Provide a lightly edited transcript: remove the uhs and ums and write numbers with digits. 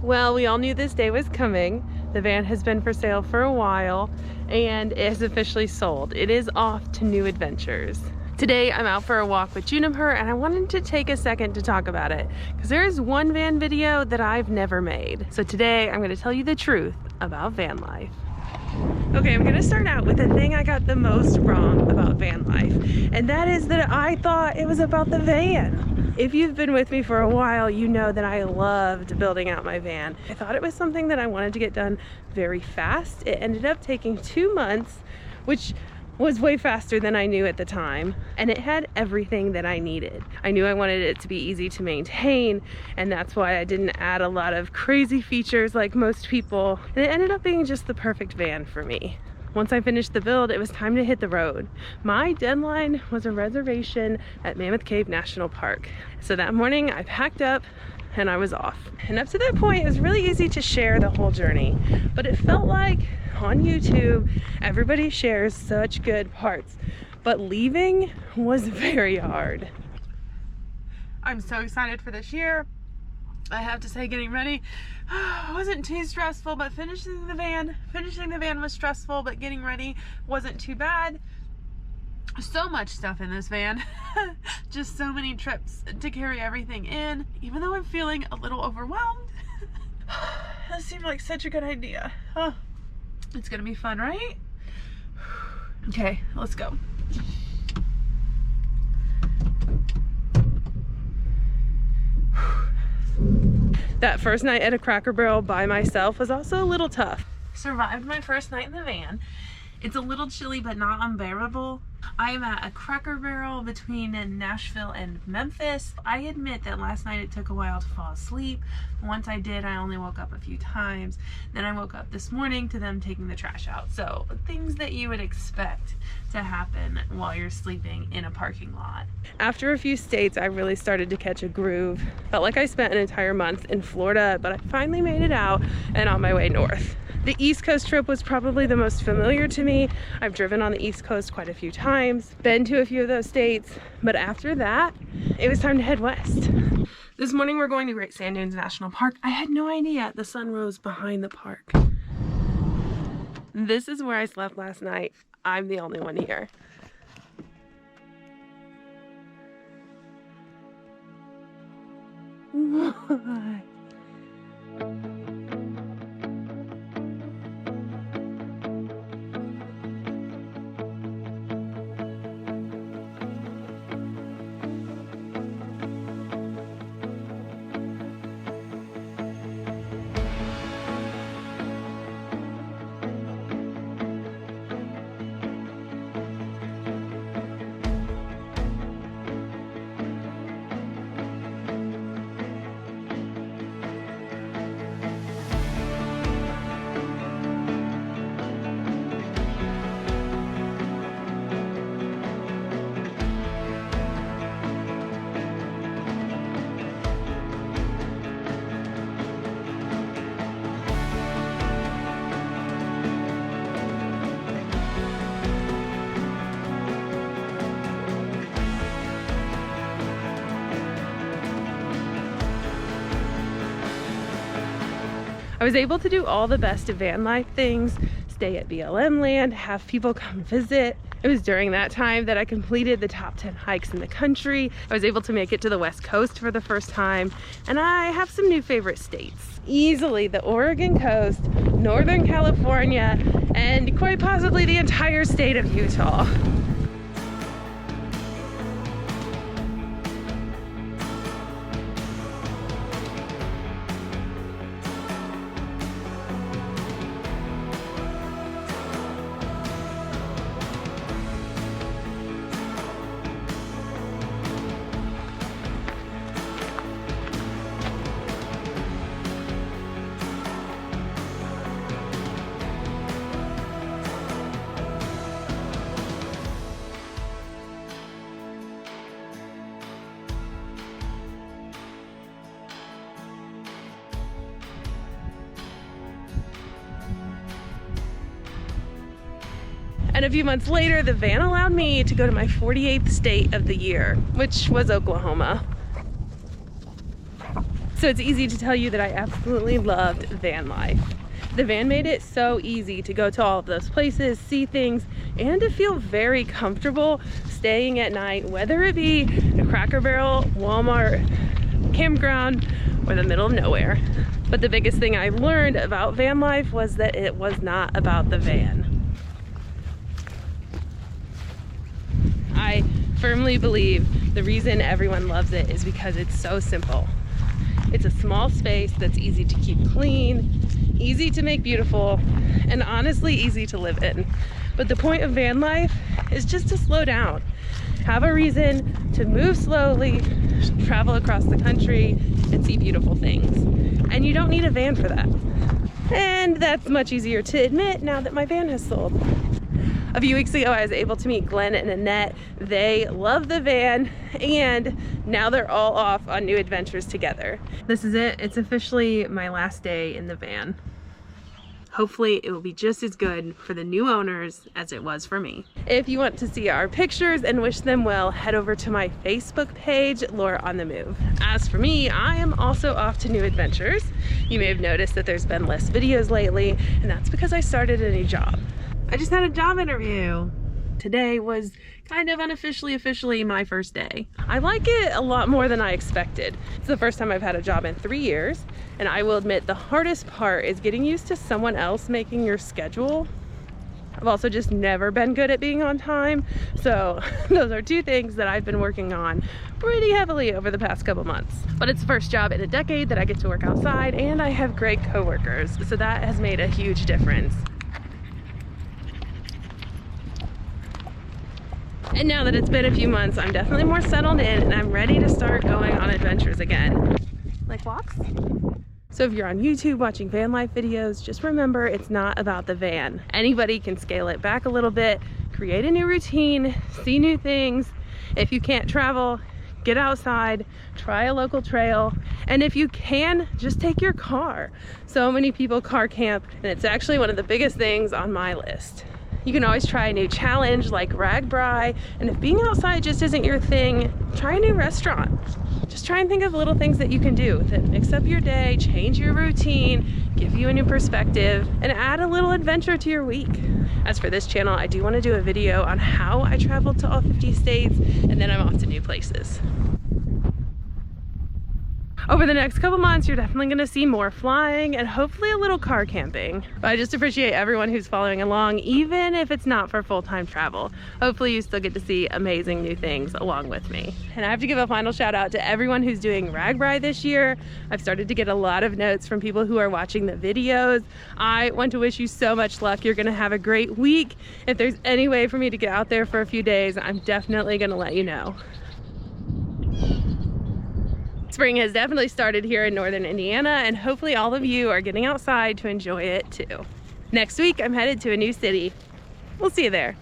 Well, we all knew this day was coming. The van has been for sale for a while and it is officially sold. It is off to new adventures. Today I'm out for a walk with Juniper and I wanted to take a second to talk about it because there is one van video that I've never made. So today I'm going to tell you the truth about van life. Okay, I'm gonna start out with the thing I got the most wrong about van life, and that is that I thought it was about the van. If you've been with me for a while, you know that I loved building out my van. I thought it was something that I wanted to get done very fast. It ended up taking 2 months, which was way faster than I knew at the time, and it had everything that I needed. I knew I wanted it to be easy to maintain, and that's why I didn't add a lot of crazy features like most people, and it ended up being just the perfect van for me. Once I finished the build, it was time to hit the road. My deadline was a reservation at Mammoth Cave National Park. So that morning I packed up and I was off. And up to that point, it was really easy to share the whole journey, but it felt like on YouTube, everybody shares such good parts, but leaving was very hard. I'm so excited for this year. I have to say, getting ready wasn't too stressful, but finishing the van was stressful, but getting ready wasn't too bad. So much stuff in this van. Just so many trips to carry everything in, even though I'm feeling a little overwhelmed. That seemed like such a good idea. Oh, it's gonna be fun, right? Okay, let's go. That first night at a Cracker Barrel by myself was also a little tough. Survived my first night in the van. It's a little chilly, but not unbearable. I am at a Cracker Barrel between Nashville and Memphis. I admit that last night it took a while to fall asleep. Once I did, I only woke up a few times. Then I woke up this morning to them taking the trash out. So things that you would expect to happen while you're sleeping in a parking lot. After a few states, I really started to catch a groove. Felt like I spent an entire month in Florida, but I finally made it out and on my way north. The East Coast trip was probably the most familiar to me. I've driven on the East Coast quite a few times, been to a few of those states, but after that, it was time to head west. This morning we're going to Great Sand Dunes National Park. I had no idea the sun rose behind the park. This is where I slept last night. I'm the only one here. What? I was able to do all the best of van life things, stay at BLM land, have people come visit. It was during that time that I completed the top 10 hikes in the country. I was able to make it to the West Coast for the first time, and I have some new favorite states. Easily the Oregon coast, Northern California, and quite possibly the entire state of Utah. And a few months later, the van allowed me to go to my 48th state of the year, which was Oklahoma. So it's easy to tell you that I absolutely loved van life. The van made it so easy to go to all of those places, see things, and to feel very comfortable staying at night, whether it be a Cracker Barrel, Walmart, campground, or the middle of nowhere. But the biggest thing I learned about van life was that it was not about the van. I firmly believe the reason everyone loves it is because it's so simple. It's a small space that's easy to keep clean, easy to make beautiful, and honestly easy to live in. But the point of van life is just to slow down. Have a reason to move slowly, travel across the country, and see beautiful things. And you don't need a van for that. And that's much easier to admit now that my van has sold. A few weeks ago, I was able to meet Glenn and Annette. They love the van, and now they're all off on new adventures together. This is it. It's officially my last day in the van. Hopefully it will be just as good for the new owners as it was for me. If you want to see our pictures and wish them well, head over to my Facebook page, Laura on the Move. As for me, I am also off to new adventures. You may have noticed that there's been less videos lately, and that's because I started a new job. I just had a job interview. Today was kind of officially my first day. I like it a lot more than I expected. It's the first time I've had a job in 3 years, and I will admit the hardest part is getting used to someone else making your schedule. I've also just never been good at being on time, so those are two things that I've been working on pretty heavily over the past couple months. But it's the first job in a decade that I get to work outside, and I have great coworkers, so that has made a huge difference. And now that it's been a few months, I'm definitely more settled in, and I'm ready to start going on adventures again. Like walks? So if you're on YouTube watching van life videos, just remember it's not about the van. Anybody can scale it back a little bit, create a new routine, see new things. If you can't travel, get outside, try a local trail, and if you can, just take your car. So many people car camp, and it's actually one of the biggest things on my list. You can always try a new challenge like RAGBRAI, and if being outside just isn't your thing, try a new restaurant. Just try and think of little things that you can do that mix up your day, change your routine, give you a new perspective, and add a little adventure to your week. As for this channel, I do want to do a video on how I traveled to all 50 states, and then I'm off to new places. Over the next couple months, you're definitely gonna see more flying and hopefully a little car camping. But I just appreciate everyone who's following along, even if it's not for full-time travel. Hopefully you still get to see amazing new things along with me. And I have to give a final shout out to everyone who's doing RAGBRAI this year. I've started to get a lot of notes from people who are watching the videos. I want to wish you so much luck. You're gonna have a great week. If there's any way for me to get out there for a few days, I'm definitely gonna let you know. Spring has definitely started here in northern Indiana, and hopefully all of you are getting outside to enjoy it too. Next week, I'm headed to a new city. We'll see you there.